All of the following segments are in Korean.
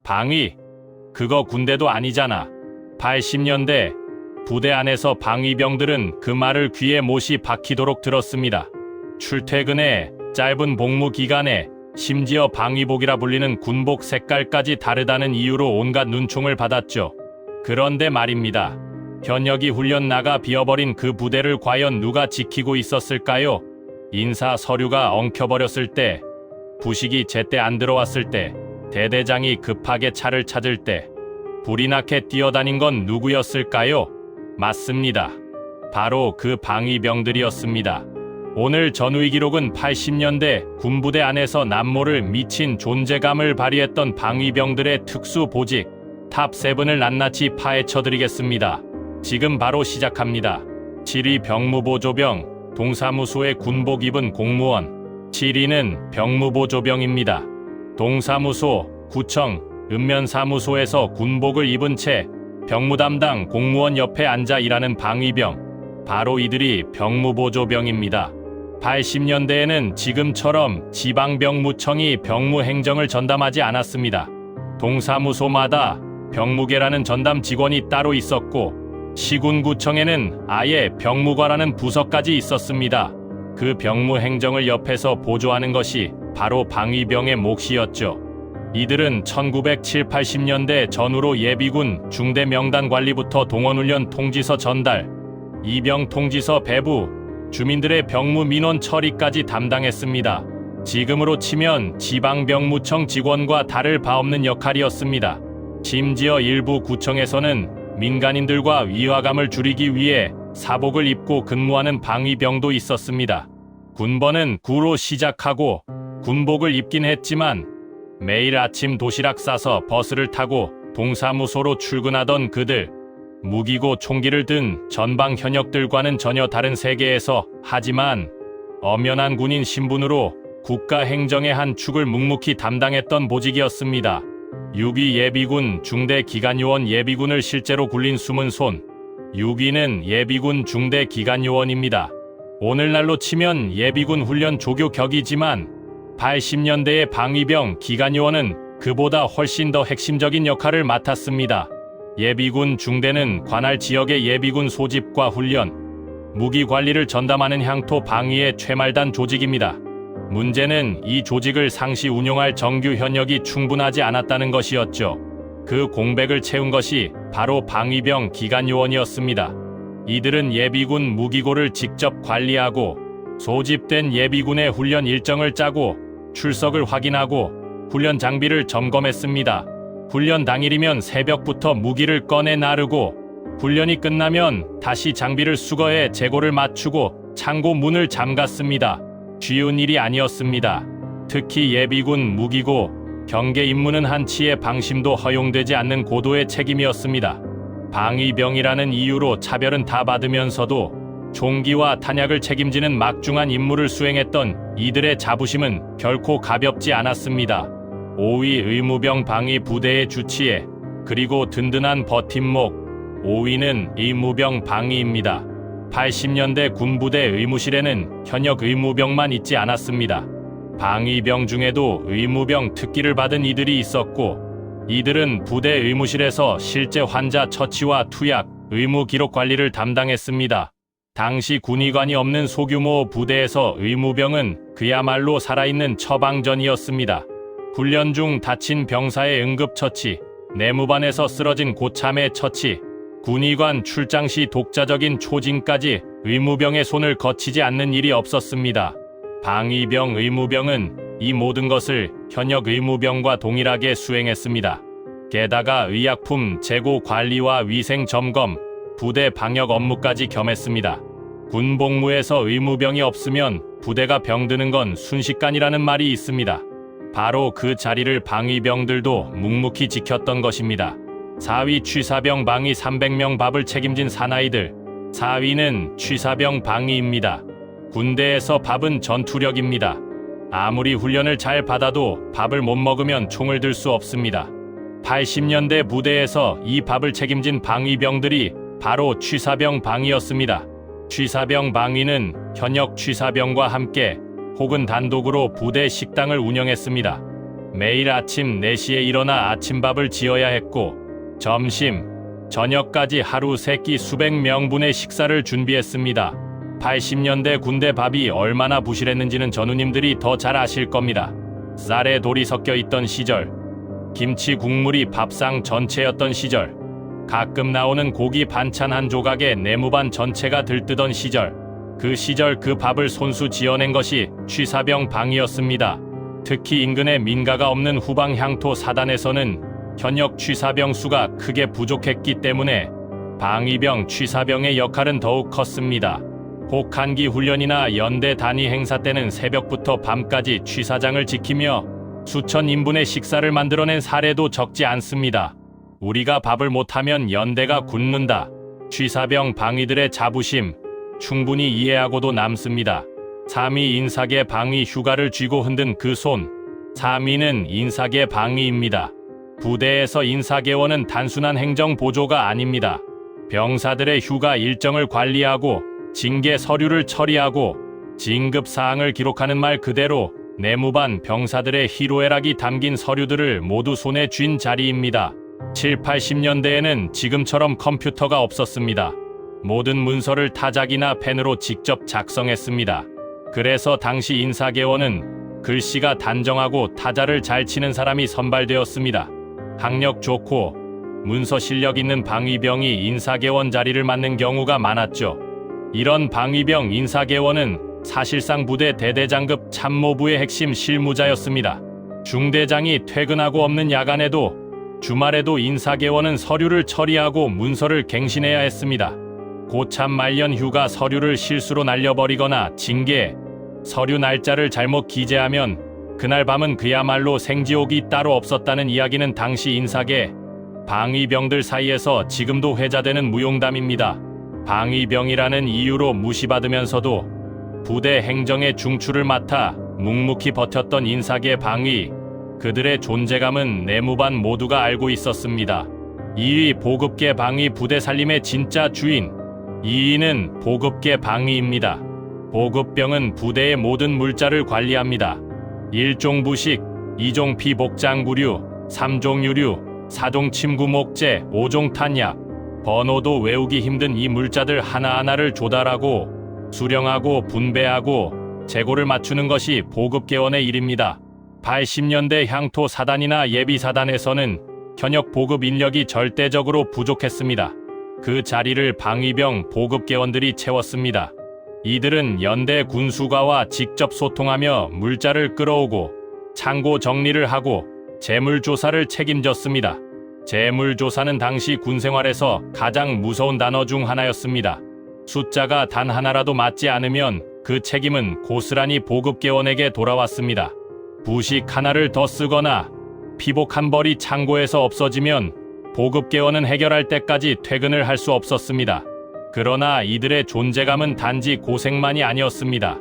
방위? 그거 군대도 아니잖아. 80년대 부대 안에서 방위병들은 그 말을 귀에 못이 박히도록 들었습니다. 출퇴근에, 짧은 복무 기간에, 심지어 방위복이라 불리는 군복 색깔까지 다르다는 이유로 온갖 눈총을 받았죠. 그런데 말입니다. 현역이 훈련 나가 비어버린 그 부대를 과연 누가 지키고 있었을까요? 인사 서류가 엉켜버렸을 때, 부식이 제때 안 들어왔을 때, 대대장이 급하게 차를 찾을 때, 불이 나게 뛰어다닌 건 누구였을까요? 맞습니다. 바로 그 방위병들이었습니다. 오늘 전우의 기록은 80년대 군부대 안에서 남모를 미친 존재감을 발휘했던 방위병들의 특수 보직 탑7을 낱낱이 파헤쳐드리겠습니다. 지금 바로 시작합니다. 7위 병무보조병, 동사무소에 군복 입은 공무원. 7위는 병무보조병입니다. 동사무소, 구청, 읍면사무소에서 군복을 입은 채 병무담당 공무원 옆에 앉아 일하는 방위병. 바로 이들이 병무보조병입니다. 80년대에는 지금처럼 지방병무청이 병무행정을 전담하지 않았습니다. 동사무소마다 병무계라는 전담 직원이 따로 있었고, 시군구청에는 아예 병무과라는 부서까지 있었습니다. 그 병무행정을 옆에서 보조하는 것이 바로 방위병의 몫이었죠. 이들은 1970, 80년대 전후로 예비군 중대 명단 관리부터 동원훈련 통지서 전달, 이병 통지서 배부, 주민들의 병무 민원 처리까지 담당했습니다. 지금으로 치면 지방병무청 직원과 다를 바 없는 역할이었습니다. 심지어 일부 구청에서는 민간인들과 위화감을 줄이기 위해 사복을 입고 근무하는 방위병도 있었습니다. 군번은 구로 시작하고 군복을 입긴 했지만 매일 아침 도시락 싸서 버스를 타고 동사무소로 출근하던 그들, 무기고 총기를 든 전방 현역들과는 전혀 다른 세계에서, 하지만 엄연한 군인 신분으로 국가 행정의 한 축을 묵묵히 담당했던 보직이었습니다. 6위 예비군 중대 기간요원. 예비군을 실제로 굴린 숨은 손. 6위는 예비군 중대 기간요원입니다. 오늘날로 치면 예비군 훈련 조교 격이지만 80년대의 방위병 기간요원은 그보다 훨씬 더 핵심적인 역할을 맡았습니다. 예비군 중대는 관할 지역의 예비군 소집과 훈련, 무기 관리를 전담하는 향토 방위의 최말단 조직입니다. 문제는 이 조직을 상시 운용할 정규 현역이 충분하지 않았다는 것이었죠. 그 공백을 채운 것이 바로 방위병 기간요원이었습니다. 이들은 예비군 무기고를 직접 관리하고 소집된 예비군의 훈련 일정을 짜고 출석을 확인하고 훈련 장비를 점검했습니다. 훈련 당일이면 새벽부터 무기를 꺼내 나르고, 훈련이 끝나면 다시 장비를 수거해 재고를 맞추고 창고 문을 잠갔습니다. 쉬운 일이 아니었습니다. 특히 예비군 무기고 경계 임무는 한치의 방심도 허용되지 않는 고도의 책임이었습니다. 방위병이라는 이유로 차별은 다 받으면서도 총기와 탄약을 책임지는 막중한 임무를 수행했던 이들의 자부심은 결코 가볍지 않았습니다. 5위 의무병 방위 부대의 주치의, 그리고 든든한 버팀목. 5위는 의무병 방위입니다. 80년대 군부대 의무실에는 현역 의무병만 있지 않았습니다. 방위병 중에도 의무병 특기를 받은 이들이 있었고, 이들은 부대 의무실에서 실제 환자 처치와 투약, 의무 기록 관리를 담당했습니다. 당시 군의관이 없는 소규모 부대에서 의무병은 그야말로 살아있는 처방전이었습니다. 훈련 중 다친 병사의 응급처치, 내무반에서 쓰러진 고참의 처치, 군의관 출장 시 독자적인 초진까지 의무병의 손을 거치지 않는 일이 없었습니다. 방위병 의무병은 이 모든 것을 현역 의무병과 동일하게 수행했습니다. 게다가 의약품 재고 관리와 위생 점검, 부대 방역 업무까지 겸했습니다. 군복무에서 의무병이 없으면 부대가 병드는 건 순식간이라는 말이 있습니다. 바로 그 자리를 방위병들도 묵묵히 지켰던 것입니다. 4위 취사병 방위. 300명 밥을 책임진 사나이들. 4위는 취사병 방위입니다. 군대에서 밥은 전투력입니다. 아무리 훈련을 잘 받아도 밥을 못 먹으면 총을 들 수 없습니다. 80년대 부대에서 이 밥을 책임진 방위병들이 바로 취사병 방위였습니다. 취사병 방위는 현역 취사병과 함께 혹은 단독으로 부대 식당을 운영했습니다. 매일 아침 4시에 일어나 아침밥을 지어야 했고 점심, 저녁까지 하루 3끼 수백 명분의 식사를 준비했습니다. 80년대 군대 밥이 얼마나 부실했는지는 전우님들이 더 잘 아실 겁니다. 쌀에 돌이 섞여 있던 시절, 김치 국물이 밥상 전체였던 시절, 가끔 나오는 고기 반찬 한 조각에 내무반 전체가 들뜨던 시절, 그 시절 그 밥을 손수 지어낸 것이 취사병 방이었습니다. 특히 인근에 민가가 없는 후방 향토 사단에서는 현역 취사병 수가 크게 부족했기 때문에 방위병 취사병의 역할은 더욱 컸습니다. 혹한기 훈련이나 연대 단위 행사 때는 새벽부터 밤까지 취사장을 지키며 수천 인분의 식사를 만들어낸 사례도 적지 않습니다. 우리가 밥을 못하면 연대가 굳는다. 취사병 방위들의 자부심 충분히 이해하고도 남습니다. 3위 인사계 방위 휴가를 쥐고 흔든 그 손, 3위는 인사계 방위입니다. 부대에서 인사계원은 단순한 행정 보조가 아닙니다. 병사들의 휴가 일정을 관리하고 징계 서류를 처리하고 진급 사항을 기록하는 말 그대로 내무반 병사들의 희로애락이 담긴 서류들을 모두 손에 쥔 자리입니다. 7, 80년대에는 지금처럼 컴퓨터가 없었습니다. 모든 문서를 타작이나 펜으로 직접 작성했습니다. 그래서 당시 인사계원은 글씨가 단정하고 타자를 잘 치는 사람이 선발되었습니다. 학력 좋고 문서 실력 있는 방위병이 인사계원 자리를 맡는 경우가 많았죠. 이런 방위병 인사계원은 사실상 부대 대대장급 참모부의 핵심 실무자였습니다. 중대장이 퇴근하고 없는 야간에도 주말에도 인사계원은 서류를 처리하고 문서를 갱신해야 했습니다. 고참 말년 휴가 서류를 실수로 날려버리거나 징계, 서류 날짜를 잘못 기재하면 그날 밤은 그야말로 생지옥이 따로 없었다는 이야기는 당시 인사계 방위병들 사이에서 지금도 회자되는 무용담입니다. 방위병이라는 이유로 무시받으면서도 부대 행정의 중추를 맡아 묵묵히 버텼던 인사계 방위, 그들의 존재감은 내무반 모두가 알고 있었습니다. 2위 보급계 방위 부대 살림의 진짜 주인, 2위는 보급계 방위입니다. 보급병은 부대의 모든 물자를 관리합니다. 1종 부식, 2종 피복장구류, 3종 유류, 4종 침구 목재, 5종 탄약, 번호도 외우기 힘든 이 물자들 하나하나를 조달하고 수령하고 분배하고 재고를 맞추는 것이 보급계원의 일입니다. 80년대 향토 사단이나 예비 사단에서는 현역 보급 인력이 절대적으로 부족했습니다. 그 자리를 방위병 보급계원들이 채웠습니다. 이들은 연대 군수가와 직접 소통하며 물자를 끌어오고 창고 정리를 하고 재물조사를 책임졌습니다. 재물조사는 당시 군생활에서 가장 무서운 단어 중 하나였습니다. 숫자가 단 하나라도 맞지 않으면 그 책임은 고스란히 보급계원에게 돌아왔습니다. 부식 하나를 더 쓰거나 피복 한 벌이 창고에서 없어지면 보급계원은 해결할 때까지 퇴근을 할 수 없었습니다. 그러나 이들의 존재감은 단지 고생만이 아니었습니다.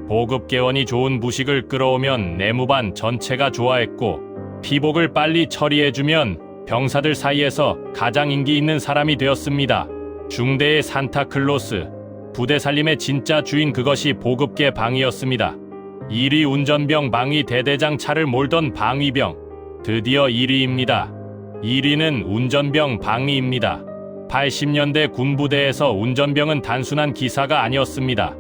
보급계원이 좋은 부식을 끌어오면 내무반 전체가 좋아했고 피복을 빨리 처리해주면 병사들 사이에서 가장 인기 있는 사람이 되었습니다. 중대의 산타클로스, 부대 살림의 진짜 주인 그것이 보급계 방위였습니다. 1위 운전병 방위 대대장 차를 몰던 방위병, 드디어 1위입니다. 1위는 운전병 방위입니다. 80년대 군부대에서 운전병은 단순한 기사가 아니었습니다.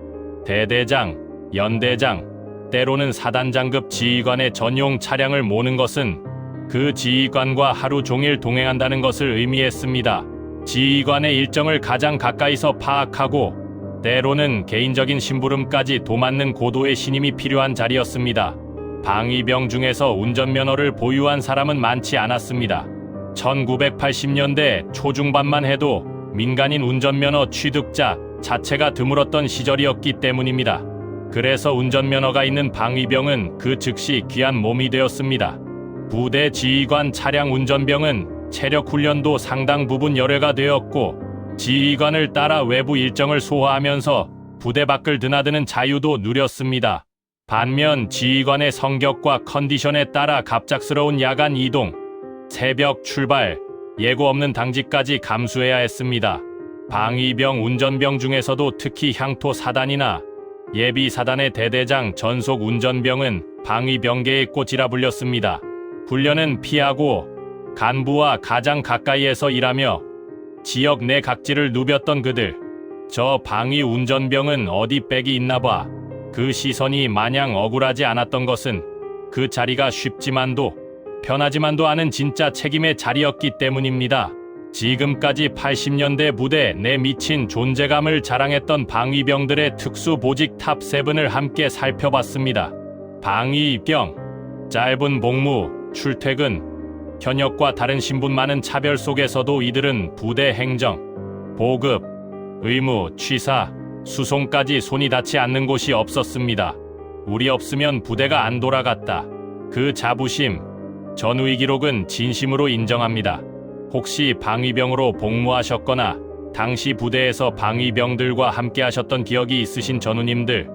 대대장, 연대장, 때로는 사단장급 지휘관의 전용 차량을 모는 것은 그 지휘관과 하루 종일 동행한다는 것을 의미했습니다. 지휘관의 일정을 가장 가까이서 파악하고 때로는 개인적인 심부름까지 도맡는 고도의 신임이 필요한 자리였습니다. 방위병 중에서 운전면허를 보유한 사람은 많지 않았습니다. 1980년대 초중반만 해도 민간인 운전면허 취득자 자체가 드물었던 시절이었기 때문입니다. 그래서 운전면허가 있는 방위병은 그 즉시 귀한 몸이 되었습니다. 부대 지휘관 차량 운전병은 체력 훈련도 상당 부분 열애가 되었고 지휘관을 따라 외부 일정을 소화하면서 부대 밖을 드나드는 자유도 누렸습니다. 반면 지휘관의 성격과 컨디션에 따라 갑작스러운 야간 이동, 새벽 출발, 예고 없는 당직까지 감수해야 했습니다. 방위병 운전병 중에서도 특히 향토 사단이나 예비 사단의 대대장 전속 운전병은 방위병계의 꽃이라 불렸습니다. 훈련은 피하고 간부와 가장 가까이에서 일하며 지역 내 각지를 누볐던 그들. 저 방위 운전병은 어디 빽이 있나 봐. 그 시선이 마냥 억울하지 않았던 것은 그 자리가 쉽지만도 편하지만도 않은 진짜 책임의 자리였기 때문입니다. 지금까지 80년대 부대 내 미친 존재감을 자랑했던 방위병들의 특수보직 탑7을 함께 살펴봤습니다. 방위병, 짧은 복무, 출퇴근, 현역과 다른 신분 많은 차별 속에서도 이들은 부대 행정, 보급, 의무, 취사, 수송까지 손이 닿지 않는 곳이 없었습니다. 우리 없으면 부대가 안 돌아갔다. 그 자부심, 전우의 기록은 진심으로 인정합니다. 혹시 방위병으로 복무하셨거나 당시 부대에서 방위병들과 함께 하셨던 기억이 있으신 전우님들,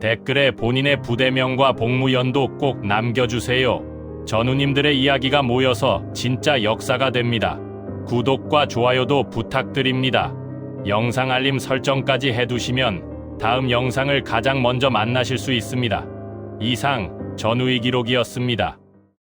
댓글에 본인의 부대명과 복무연도 꼭 남겨주세요. 전우님들의 이야기가 모여서 진짜 역사가 됩니다. 구독과 좋아요도 부탁드립니다. 영상 알림 설정까지 해두시면 다음 영상을 가장 먼저 만나실 수 있습니다. 이상 전우의 기록이었습니다.